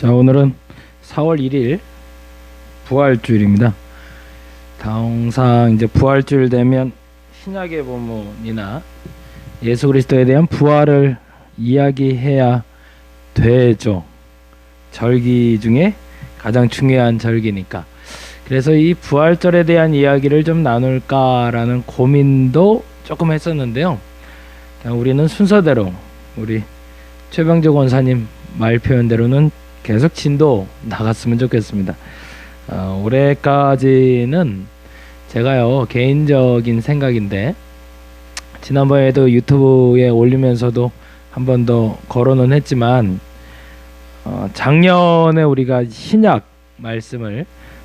자, 오늘은 4월 1일 부활주일입니다. 항상 이제 부활주일 되면 신약의 본문이나 예수 그리스도에 대한 부활을 이야기해야 되죠. 절기 중에 가장 중요한 절기니까. 그래서 이 부활절에 대한 이야기를 좀 나눌까라는 고민도 조금 했었는데요. 그냥 우리는 순서대로 우리 최병재 권사님 말 표현대로는 계속 진도 나갔으면 좋겠습니다. 올해까지는 제가요 개인적인 생각인데, 지난번에도 유튜브에 올리면서도 한 번 더 거론은 했지만, 작년에 우리가 신약 말씀을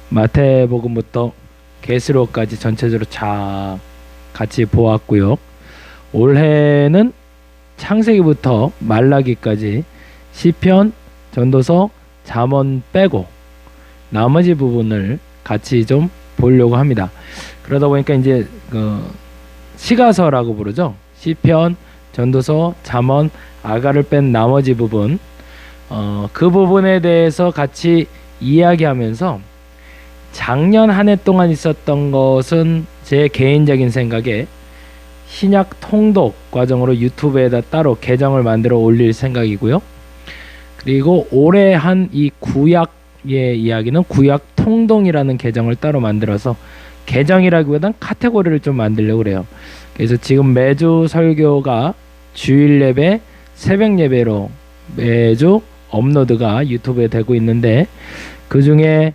마태복음부터 계시록까지 전체적으로 같이 보았고요. 올해는 창세기부터 말라기까지 시편, 전도서, 잠언 빼고 나머지 부분을 같이 좀 보려고 합니다. 그러다 보니까 이제 시가서라고 부르죠. 시편, 전도서, 잠언, 아가를 뺀 나머지 부분, 그 부분에 대해서 같이 이야기하면서, 작년 한 해 동안 있었던 것은 제 개인적인 생각에 신약 통독 과정으로 유튜브에다 따로 계정을 만들어 올릴 생각이고요. 그리고 올해 한 이 구약의 이야기는 구약 통독이라는 계정을 따로 만들어서, 계정이라기보단 카테고리를 좀 만들려고 그래요. 그래서 지금 매주 설교가 주일 예배, 새벽 예배로 매주 업로드가 유튜브에 되고 있는데, 그 중에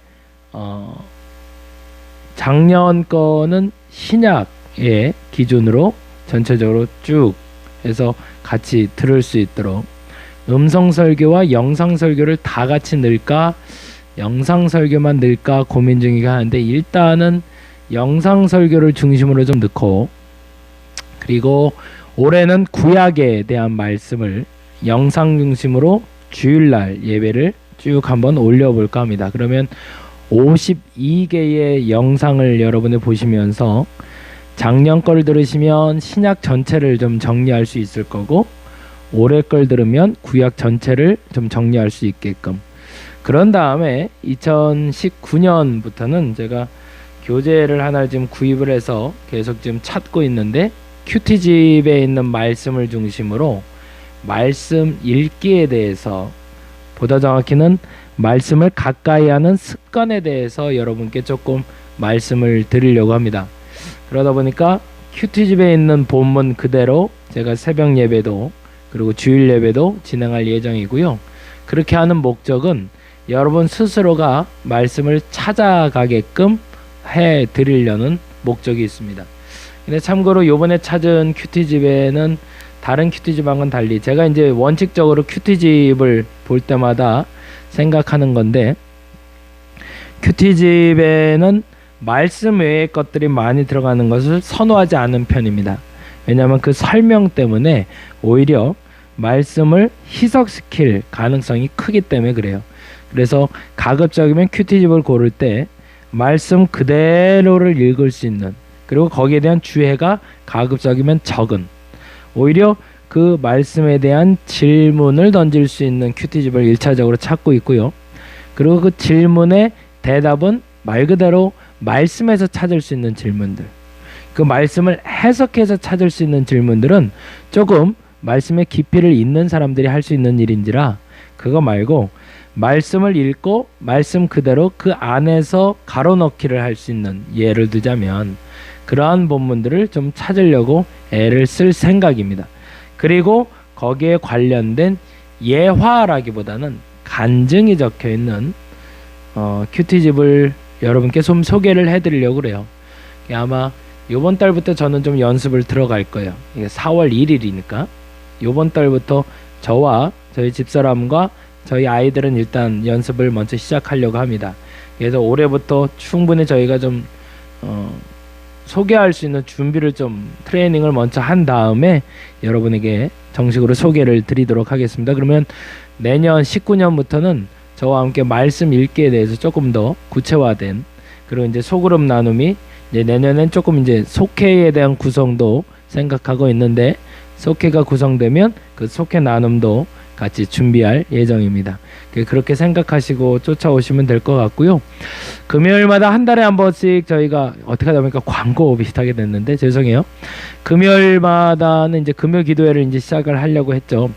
작년 거는 신약의 기준으로 전체적으로 쭉 해서 같이 들을 수 있도록, 음성 설교와 영상 설교를 다 같이 넣을까, 영상 설교만 넣을까 고민 중이긴 하는데, 일단은 영상 설교를 중심으로 좀 넣고, 그리고 올해는 구약에 대한 말씀을 영상 중심으로 주일날 예배를 쭉 한번 올려볼까 합니다. 그러면 52개의 영상을 여러분이 보시면서 작년 걸 들으시면 신약 전체를 좀 정리할 수 있을 거고, 올해 걸 들으면 구약 전체를 좀 정리할 수 있게끔. 그런 다음에 2019년부터는 제가 교재를 하나 지금 구입을 해서 계속 지금 찾고 있는데, 큐티집에 있는 말씀을 중심으로 말씀 읽기에 대해서, 보다 정확히는 말씀을 가까이 하는 습관에 대해서 여러분께 조금 말씀을 드리려고 합니다. 그러다 보니까 큐티집에 있는 본문 그대로 제가 새벽 예배도 그리고 주일 예배도 진행할 예정이고요. 그렇게 하는 목적은 여러분 스스로가 말씀을 찾아가게끔 해 드리려는 목적이 있습니다. 근데 참고로 요번에 찾은 큐티집에는 다른 큐티집하고는 달리, 제가 이제 원칙적으로 큐티집을 볼 때마다 생각하는 건데, 큐티집에는 말씀 외의 것들이 많이 들어가는 것을 선호하지 않은 편입니다. 왜냐하면 그 설명 때문에 오히려 말씀을 희석시킬 가능성이 크기 때문에 그래요. 그래서 가급적이면 큐티집을 고를 때 말씀 그대로를 읽을 수 있는, 그리고 거기에 대한 주해가 가급적이면 적은, 오히려 그 말씀에 대한 질문을 던질 수 있는 큐티집을 1차적으로 찾고 있고요. 그리고 그 질문의 대답은 말 그대로 말씀에서 찾을 수 있는 질문들, 그 말씀을 해석해서 찾을 수 있는 질문들은 조금 말씀의 깊이를 잇는 사람들이 할 수 있는 일인지라, 그거 말고 말씀을 읽고 말씀 그대로 그 안에서 가로넣기를 할 수 있는, 예를 들자면 그러한 본문들을 좀 찾으려고 애를 쓸 생각입니다. 그리고 거기에 관련된 예화라기보다는 간증이 적혀있는 큐티집을 여러분께 좀 소개를 해드리려고 그래요. 아마 이번 달부터 저는 좀 연습을 들어갈 거예요. 이게 4월 1일이니까 이번 달부터 저와 저희 집사람과 저희 아이들은 일단 연습을 먼저 시작하려고 합니다. 그래서 올해부터 충분히 저희가 좀 소개할 수 있는 준비를 좀, 트레이닝을 먼저 한 다음에 여러분에게 정식으로 소개를 드리도록 하겠습니다. 그러면 내년 19년부터는 저와 함께 말씀 읽기에 대해서 조금 더 구체화된, 그리고 이제 소그룹 나눔이, 이제 내년엔 조금 이제 속회에 대한 구성도 생각하고 있는데, 속회가 구성되면 그 속회 나눔도 같이 준비할 예정입니다. 그렇게 생각하시고 쫓아오시면 될 것 같고요. 금요일마다 한 달에 한 번씩 저희가 어떻게 하다 보니까 광고 비슷하게 됐는데 죄송해요. 금요일마다는 이제 금요 기도회를 이제 시작을 하려고 했죠.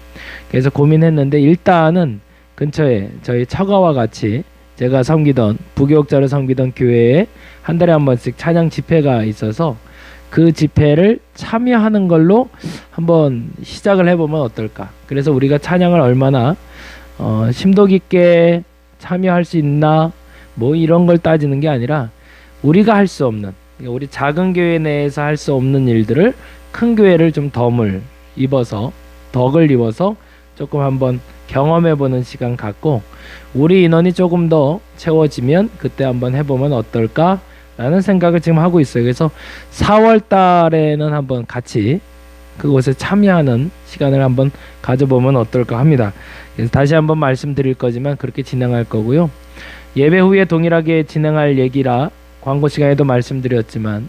그래서 고민했는데 일단은 근처에 저희 처가와 같이 제가 섬기던 부교육자를 섬기던 교회에 한 달에 한 번씩 찬양 집회가 있어서 그 집회를 참여하는 걸로 한번 시작을 해보면 어떨까. 그래서 우리가 찬양을 얼마나 심도 깊게 참여할 수 있나 뭐 이런 걸 따지는 게 아니라 우리가 할 수 없는, 우리 작은 교회 내에서 할 수 없는 일들을 큰 교회를 좀 덕을 입어서 조금 한번 경험해보는 시간 갖고 우리 인원이 조금 더 채워지면 그때 한번 해보면 어떨까 라는 생각을 지금 하고 있어요. 그래서 4월 달에는 한번 같이 그곳에 참여하는 시간을 한번 가져보면 어떨까 합니다. 그래서 다시 한번 말씀드릴 거지만 그렇게 진행할 거고요. 예배 후에 동일하게 진행할 얘기라 광고 시간에도 말씀드렸지만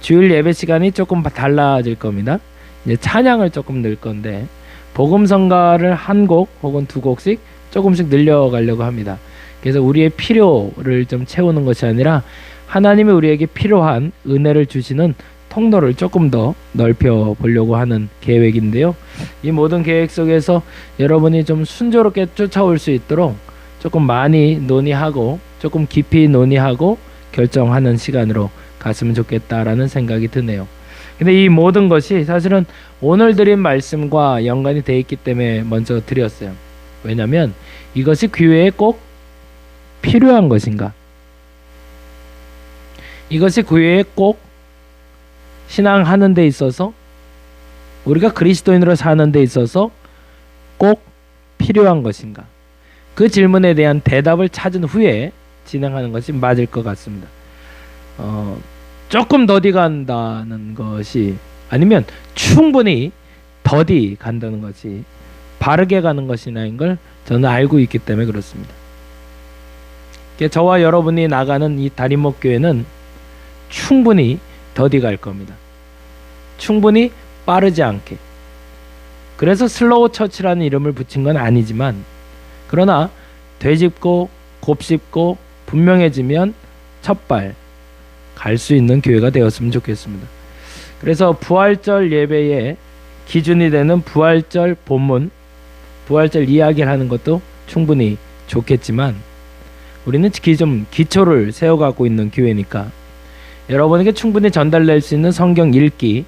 주일 예배 시간이 조금 달라질 겁니다. 이제 찬양을 조금 넣을 건데 복음성가를 한 곡 혹은 두 곡씩 조금씩 늘려가려고 합니다. 그래서 우리의 필요를 좀 채우는 것이 아니라 하나님이 우리에게 필요한 은혜를 주시는 통로를 조금 더 넓혀 보려고 하는 계획인데요. 이 모든 계획 속에서 여러분이 좀 순조롭게 쫓아올 수 있도록 조금 많이 논의하고 조금 깊이 논의하고 결정하는 시간으로 갔으면 좋겠다라는 생각이 드네요. 근데 이 모든 것이 사실은 오늘 드린 말씀과 연관이 돼 있기 때문에 먼저 드렸어요. 왜냐하면 이것이 교회에 꼭 필요한 것인가? 이것이 교회에 꼭 신앙하는 데 있어서 우리가 그리스도인으로 사는 데 있어서 꼭 필요한 것인가? 그 질문에 대한 대답을 찾은 후에 진행하는 것이 맞을 것 같습니다. 조금 더디 간다는 것이 아니면 충분히 더디 간다는 것이 바르게 가는 것이냐인 걸 저는 알고 있기 때문에 그렇습니다. 저와 여러분이 나가는 이 다림목교회는 충분히 더디 갈 겁니다. 충분히 빠르지 않게. 그래서 슬로우 처치라는 이름을 붙인 건 아니지만 그러나 되짚고 곱씹고 분명해지면 첫발 갈 수 있는 교회가 되었으면 좋겠습니다. 그래서 부활절 예배의 기준이 되는 부활절 본문, 부활절 이야기를 하는 것도 충분히 좋겠지만 우리는 좀 기초를 세워가고 있는 교회니까 여러분에게 충분히 전달될 수 있는 성경 읽기,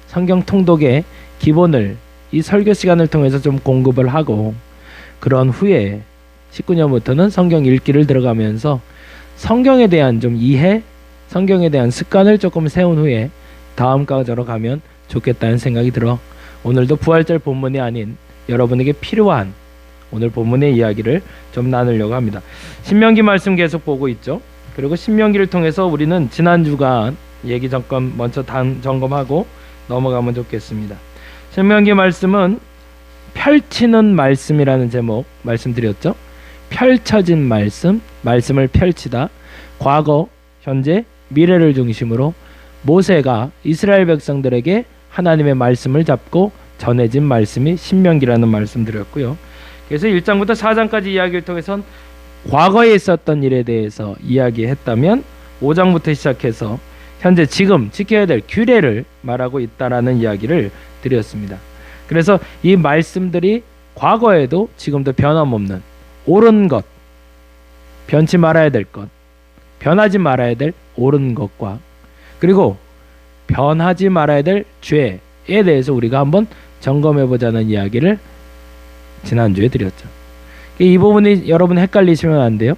성경 통독의 기본을 이 설교 시간을 통해서 좀 공급을 하고 그런 후에 19년부터는 성경 읽기를 들어가면서 성경에 대한 좀 이해, 성경에 대한 습관을 조금 세운 후에 다음 과정으로 가면 좋겠다는 생각이 들어 오늘도 부활절 본문이 아닌 여러분에게 필요한 오늘 본문의 이야기를 좀 나누려고 합니다. 신명기 말씀 계속 보고 있죠. 그리고 신명기를 통해서 우리는 지난 주간 얘기 잠깐 먼저 점검하고 넘어가면 좋겠습니다. 신명기 말씀은 펼치는 말씀이라는 제목 말씀드렸죠. 펼쳐진 말씀, 말씀을 펼치다. 과거, 현재, 미래를 중심으로 모세가 이스라엘 백성들에게 하나님의 말씀을 잡고 전해진 말씀이 신명기라는 말씀드렸고요. 그래서 1장부터 4장까지 이야기를 통해선 과거에 있었던 일에 대해서 이야기했다면 5장부터 시작해서 현재 지금 지켜야 될 규례를 말하고 있다라는 이야기를 드렸습니다. 그래서 이 말씀들이 과거에도 지금도 변함없는 옳은 것, 변치 말아야 될 것, 변하지 말아야 될 옳은 것과 그리고 변하지 말아야 될 죄에 대해서 우리가 한번 점검해보자는 이야기를 지난주에 드렸죠. 이 부분이 여러분 헷갈리시면 안 돼요.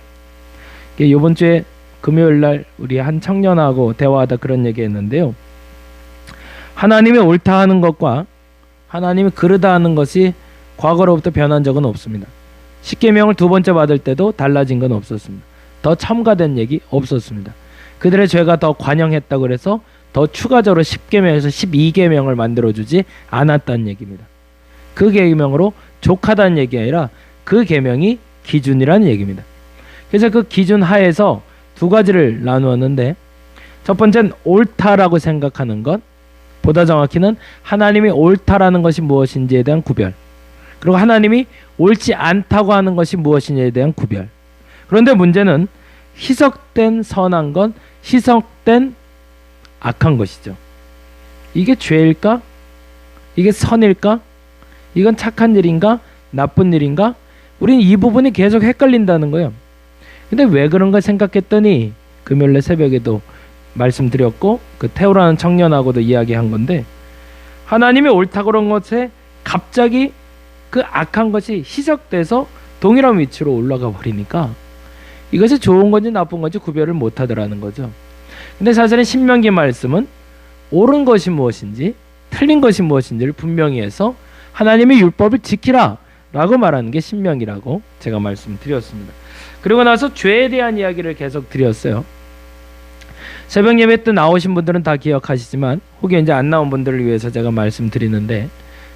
이번 주에 금요일날 우리 한 청년하고 대화하다 그런 얘기 했는데요. 하나님이 옳다 하는 것과 하나님이 그르다 하는 것이 과거로부터 변한 적은 없습니다. 십계명을 두 번째 받을 때도 달라진 건 없었습니다. 더 첨가된 얘기 없었습니다. 그들의 죄가 더 관영했다고 그래서 더 추가적으로 10계명에서 12계명을 만들어주지 않았다는 얘기입니다. 그 계명으로 족하다는 얘기 아니라 그 계명이 기준이라는 얘기입니다. 그래서 그 기준 하에서 두 가지를 나누었는데 첫 번째는 옳다라고 생각하는 것, 보다 정확히는 하나님이 옳다라는 것이 무엇인지에 대한 구별. 그리고 하나님이 옳지 않다고 하는 것이 무엇이냐에 대한 구별. 그런데 문제는 희석된 선한 건 희석된 악한 것이죠. 이게 죄일까? 이게 선일까? 이건 착한 일인가? 나쁜 일인가? 우리는 이 부분이 계속 헷갈린다는 거예요. 근데 왜 그런가 생각했더니 금요일날 새벽에도 말씀드렸고 그 테오라는 청년하고도 이야기한 건데, 하나님이 옳다고 그런 것에 갑자기 그 악한 것이 희석돼서 동일한 위치로 올라가 버리니까 이것이 좋은 건지 나쁜 건지 구별을 못 하더라는 거죠. 근데 사실은 신명기 말씀은 옳은 것이 무엇인지 틀린 것이 무엇인지를 분명히 해서 하나님의 율법을 지키라 라고 말하는 게 신명기라고 제가 말씀드렸습니다. 그리고 나서 죄에 대한 이야기를 계속 드렸어요. 새벽 예배 때 나오신 분들은 다 기억하시지만 혹여 이제 안 나온 분들을 위해서 제가 말씀드리는데,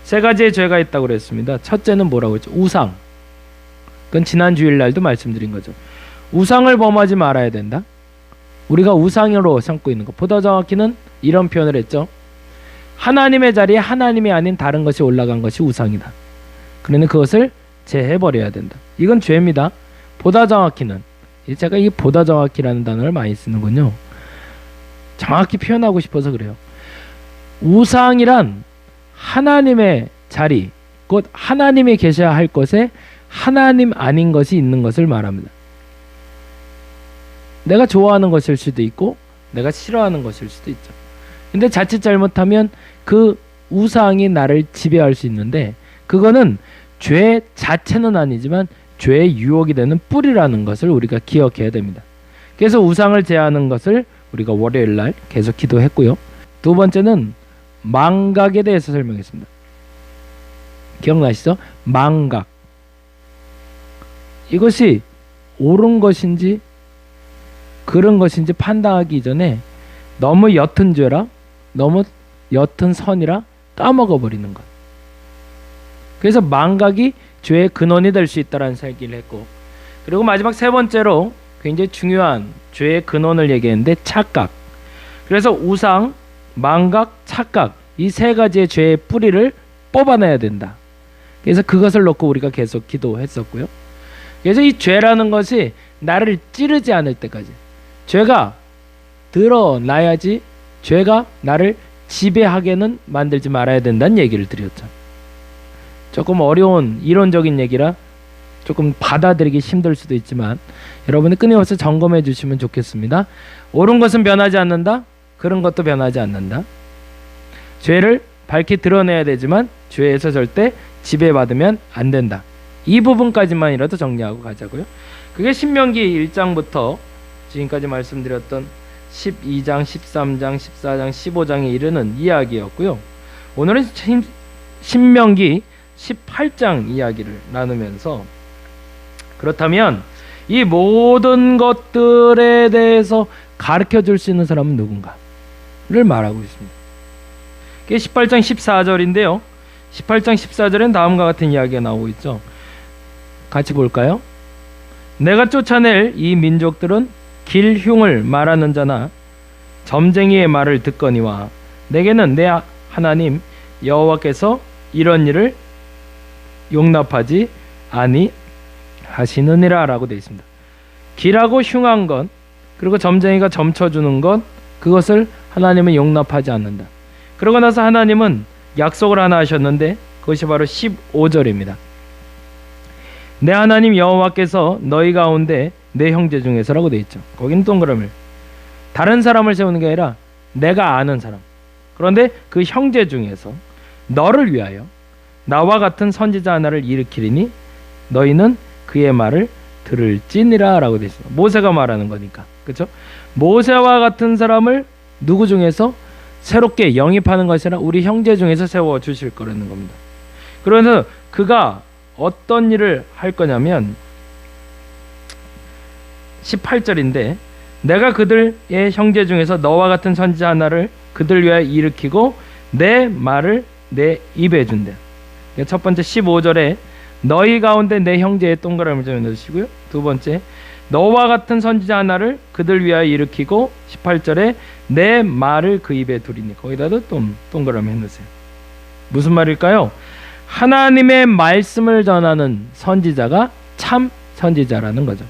세 가지의 죄가 있다고 그랬습니다. 첫째는 뭐라고 했죠? 우상. 그건 지난 주일날도 말씀드린 거죠. 우상을 범하지 말아야 된다. 우리가 우상으로 삼고 있는 것, 보다 정확히는 이런 표현을 했죠. 하나님의 자리에 하나님이 아닌 다른 것이 올라간 것이 우상이다. 그러니 그것을 제해버려야 된다. 이건 죄입니다. 보다 정확히는, 제가 이 보다 정확히라는 단어를 많이 쓰는군요. 정확히 표현하고 싶어서 그래요. 우상이란 하나님의 자리, 곧 하나님이 계셔야 할 것에 하나님 아닌 것이 있는 것을 말합니다. 내가 좋아하는 것일 수도 있고 내가 싫어하는 것일 수도 있죠. 근데 자칫 잘못하면 그 우상이 나를 지배할 수 있는데, 그거는 죄 자체는 아니지만 죄의 유혹이 되는 뿌리라는 것을 우리가 기억해야 됩니다. 그래서 우상을 제하는 것을 우리가 월요일날 계속 기도했고요. 두 번째는 망각에 대해서 설명했습니다. 기억나시죠? 망각. 이것이 옳은 것인지 그런 것인지 판단하기 이전에 너무 옅은 죄라, 너무 옅은 선이라 까먹어버리는 것. 그래서 망각이 죄의 근원이 될 수 있다는 얘기를 했고, 그리고 마지막 세 번째로 굉장히 중요한 죄의 근원을 얘기했는데 착각. 그래서 우상, 망각, 착각, 이 세 가지의 죄의 뿌리를 뽑아내야 된다. 그래서 그것을 놓고 우리가 계속 기도했었고요. 그래서 이 죄라는 것이 나를 찌르지 않을 때까지, 죄가 드러나야지 죄가 나를 지배하게는 만들지 말아야 된다는 얘기를 드렸죠. 조금 어려운 이론적인 얘기라 조금 받아들이기 힘들 수도 있지만 여러분이 끊임없이 점검해 주시면 좋겠습니다. 옳은 것은 변하지 않는다. 그런 것도 변하지 않는다. 죄를 밝히 드러내야 되지만 죄에서 절대 지배받으면 안 된다. 이 부분까지만이라도 정리하고 가자고요. 그게 신명기 1장부터 지금까지 말씀드렸던 12장, 13장, 14장, 15장에 이르는 이야기였고요. 오늘은 신명기 18장 이야기를 나누면서, 그렇다면 이 모든 것들에 대해서 가르쳐 줄 수 있는 사람은 누군가를 말하고 있습니다. 그게 18장 14절인데요. 18장 14절엔 다음과 같은 이야기가 나오고 있죠. 같이 볼까요? 내가 쫓아낼 이 민족들은 길흉을 말하는 자나 점쟁이의 말을 듣거니와 내게는 내 하나님 여호와께서 이런 일을 용납하지 아니하시느니라 라고 되어 있습니다. 길하고 흉한 것, 그리고 점쟁이가 점쳐주는 것, 그것을 하나님은 용납하지 않는다. 그러고 나서 하나님은 약속을 하나 하셨는데 그것이 바로 15절입니다. 내 하나님 여호와께서 너희 가운데 내 형제 중에서라고 되어 있죠. 거기는 동그라미를, 다른 사람을 세우는 게 아니라 내가 아는 사람, 그런데 그 형제 중에서 너를 위하여 나와 같은 선지자 하나를 일으키리니 너희는 그의 말을 들을지니라 라고 되어 있습니다. 모세가 말하는 거니까, 그렇죠? 모세와 같은 사람을 누구 중에서 새롭게 영입하는 것이 아니라 우리 형제 중에서 세워 주실 거라는 겁니다. 그래서 그가 어떤 일을 할 거냐면 18절인데, 내가 그들의 형제 중에서 너와 같은 선지자 하나를 그들 위하여 일으키고 내 말을 내 입에 준대. 첫 번째 15절에 너희 가운데 내 형제의 동그라미를 좀 넣으시고요. 두 번째 너와 같은 선지자 하나를 그들 위하여 일으키고 18절에 내 말을 그 입에 두리니, 거기다도 동그라미 해놓으세요. 무슨 말일까요? 하나님의 말씀을 전하는 선지자가 참 선지자라는 거죠.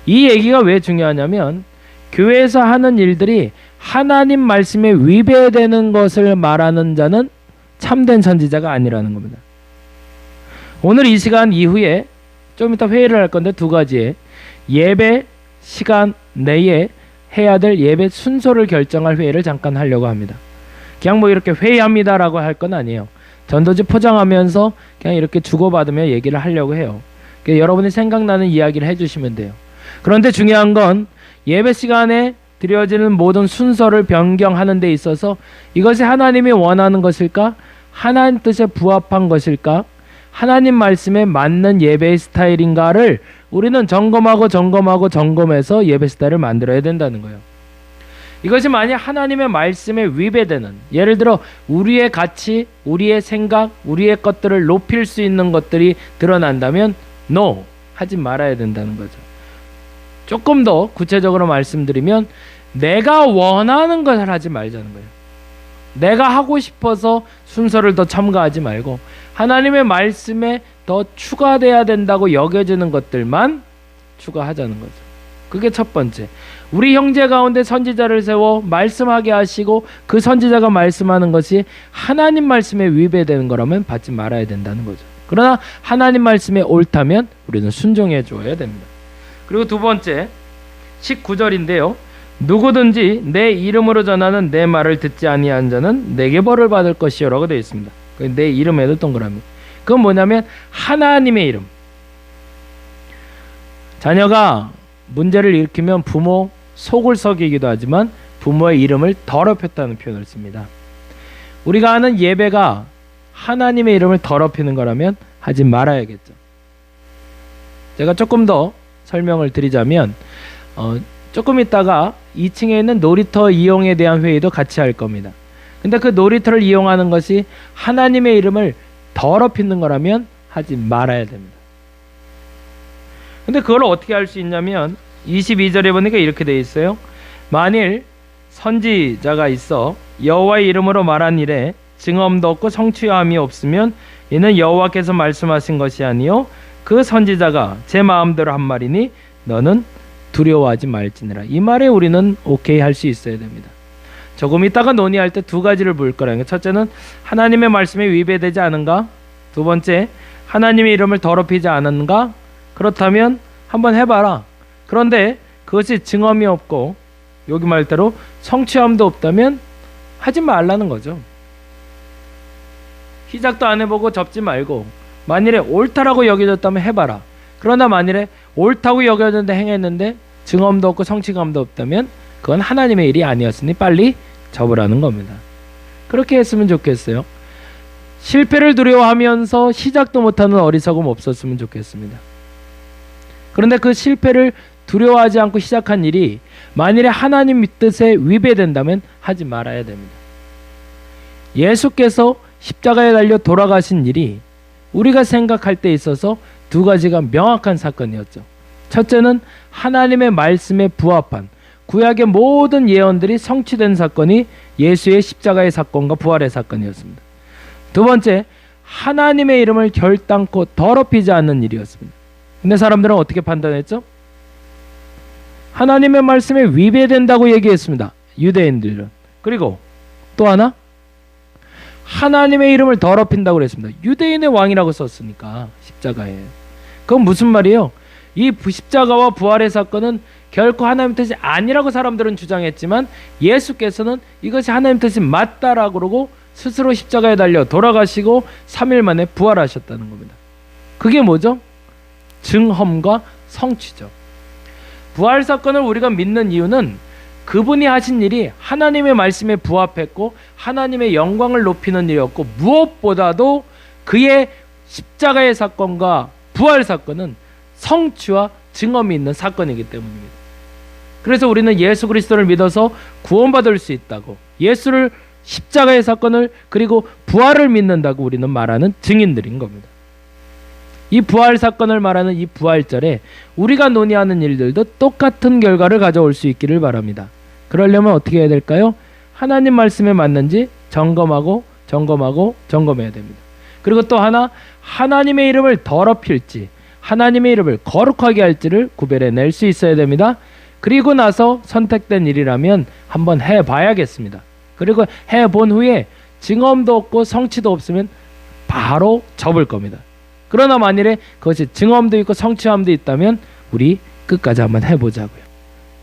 이 얘기가 왜 중요하냐면 교회에서 하는 일들이 하나님 말씀에 위배되는 것을 말하는 자는 참된 선지자가 아니라는 겁니다. 오늘 이 시간 이후에 좀 이따 회의를 할 건데 두 가지의 예배 시간 내에 해야 될 예배 순서를 결정할 회의를 잠깐 하려고 합니다. 그냥 뭐 이렇게 회의합니다라고 할 건 아니에요. 전도지 포장하면서 그냥 이렇게 주고받으며 얘기를 하려고 해요. 여러분이 생각나는 이야기를 해주시면 돼요. 그런데 중요한 건 예배 시간에 드려지는 모든 순서를 변경하는 데 있어서 이것이 하나님이 원하는 것일까? 하나님 뜻에 부합한 것일까? 하나님 말씀에 맞는 예배의 스타일인가를 우리는 점검해서 예배 스타일을 만들어야 된다는 거예요. 이것이 만약 하나님의 말씀에 위배되는, 예를 들어 우리의 가치, 우리의 생각, 우리의 것들을 높일 수 있는 것들이 드러난다면 no, 하지 말아야 된다는 거죠. 조금 더 구체적으로 말씀드리면 내가 원하는 것을 하지 말자는 거예요. 내가 하고 싶어서 순서를 더 첨가하지 말고 하나님의 말씀에 더 추가돼야 된다고 여겨지는 것들만 추가하자는 거죠. 그게 첫 번째. 우리 형제 가운데 선지자를 세워 말씀하게 하시고 그 선지자가 말씀하는 것이 하나님 말씀에 위배되는 거라면 받지 말아야 된다는 거죠. 그러나 하나님 말씀에 옳다면 우리는 순종해 줘야 됩니다. 그리고 두 번째 19절인데요. 누구든지 내 이름으로 전하는 내 말을 듣지 아니한 자는 내게 벌을 받을 것이요 라고 되어 있습니다. 내 이름에도 동그라미. 그건 뭐냐면 하나님의 이름. 자녀가 문제를 일으키면 부모 속을 썩이기도 하지만 부모의 이름을 더럽혔다는 표현을 씁니다. 우리가 하는 예배가 하나님의 이름을 더럽히는 거라면 하지 말아야겠죠. 제가 조금 더 설명을 드리자면 조금 있다가 2층에 있는 놀이터 이용에 대한 회의도 같이 할 겁니다. 근데 그 놀이터를 이용하는 것이 하나님의 이름을 더럽히는 거라면 하지 말아야 됩니다. 근데 그걸 어떻게 할 수 있냐면 22절에 보니까 이렇게 되어 있어요. 만일 선지자가 있어 여호와의 이름으로 말한 일에 증언도 없고 성취함이 없으면 이는 여호와께서 말씀하신 것이 아니요 그 선지자가 제 마음대로 한 말이니 너는 두려워하지 말지니라. 이 말에 우리는 오케이 할 수 있어야 됩니다. 조금 이따가 논의할 때 두 가지를 볼 거라는 게, 첫째는 하나님의 말씀에 위배되지 않은가? 두 번째, 하나님의 이름을 더럽히지 않은가? 그렇다면 한번 해봐라. 그런데 그것이 증언이 없고 여기 말대로 성취함도 없다면 하지 말라는 거죠. 시작도 안 해보고 접지 말고, 만일에 옳다라고 여겨졌다면 해봐라. 그러나 만일에 옳다고 여겨졌는데 행했는데 증언도 없고 성취감도 없다면 그건 하나님의 일이 아니었으니 빨리 접으라는 겁니다. 그렇게 했으면 좋겠어요. 실패를 두려워하면서 시작도 못하는 어리석음 없었으면 좋겠습니다. 그런데 그 실패를 두려워하지 않고 시작한 일이 만일에 하나님 뜻에 위배된다면 하지 말아야 됩니다. 예수께서 십자가에 달려 돌아가신 일이 우리가 생각할 때 있어서 두 가지가 명확한 사건이었죠. 첫째는 하나님의 말씀에 부합한 구약의 모든 예언들이 성취된 사건이 예수의 십자가의 사건과 부활의 사건이었습니다. 두 번째, 하나님의 이름을 결단코 더럽히지 않는 일이었습니다. 근데 사람들은 어떻게 판단했죠? 하나님의 말씀에 위배된다고 얘기했습니다. 유대인들은. 그리고 또 하나, 하나님의 이름을 더럽힌다고 그랬습니다. 유대인의 왕이라고 썼으니까 십자가에. 그건 무슨 말이에요? 이 십자가와 부활의 사건은 결코 하나님 뜻이 아니라고 사람들은 주장했지만 예수께서는 이것이 하나님 뜻이 맞다라고 그러고 스스로 십자가에 달려 돌아가시고 3일 만에 부활하셨다는 겁니다. 그게 뭐죠? 증험과 성취죠. 부활 사건을 우리가 믿는 이유는 그분이 하신 일이 하나님의 말씀에 부합했고 하나님의 영광을 높이는 일이었고, 무엇보다도 그의 십자가의 사건과 부활 사건은 성취와 증언이 있는 사건이기 때문입니다. 그래서 우리는 예수 그리스도를 믿어서 구원받을 수 있다고, 예수를 십자가의 사건을 그리고 부활을 믿는다고 우리는 말하는 증인들인 겁니다. 이 부활 사건을 말하는 이 부활절에 우리가 논의하는 일들도 똑같은 결과를 가져올 수 있기를 바랍니다. 그러려면 어떻게 해야 될까요? 하나님 말씀에 맞는지 점검해야 됩니다. 그리고 또 하나, 하나님의 이름을 더럽힐지 하나님의 이름을 거룩하게 할지를 구별해낼 수 있어야 됩니다. 그리고 나서 선택된 일이라면 한번 해봐야겠습니다. 그리고 해본 후에 증언도 없고 성취도 없으면 바로 접을 겁니다. 그러나 만일에 그것이 증언도 있고 성취함도 있다면 우리 끝까지 한번 해보자고요.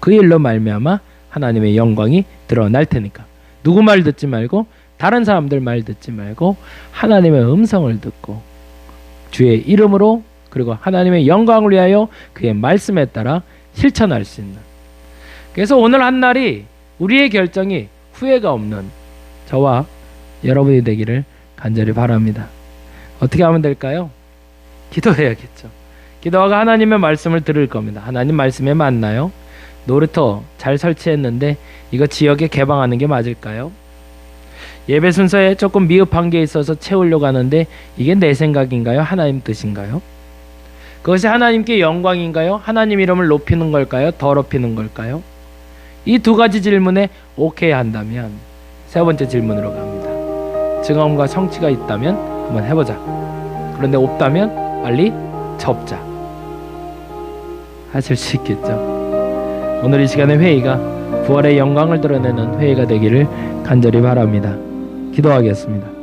그 일로 말미암아 하나님의 영광이 드러날 테니까 누구 말 듣지 말고 다른 사람들 말 듣지 말고 하나님의 음성을 듣고 주의 이름으로 그리고 하나님의 영광을 위하여 그의 말씀에 따라 실천할 수 있는, 그래서 오늘 한 날이 우리의 결정이 후회가 없는 저와 여러분이 되기를 간절히 바랍니다. 어떻게 하면 될까요? 기도해야겠죠. 기도하고 하나님의 말씀을 들을 겁니다. 하나님 말씀에 맞나요? 놀이터 잘 설치했는데 이거 지역에 개방하는 게 맞을까요? 예배 순서에 조금 미흡한 게 있어서 채우려고 하는데 이게 내 생각인가요? 하나님 뜻인가요? 그것이 하나님께 영광인가요? 하나님 이름을 높이는 걸까요? 더럽히는 걸까요? 이 두 가지 질문에 오케이 한다면 세 번째 질문으로 갑니다. 증언과 성취가 있다면 한번 해보자. 그런데 없다면 빨리 접자. 하실 수 있겠죠. 오늘 이 시간의 회의가 부활의 영광을 드러내는 회의가 되기를 간절히 바랍니다. 기도하겠습니다.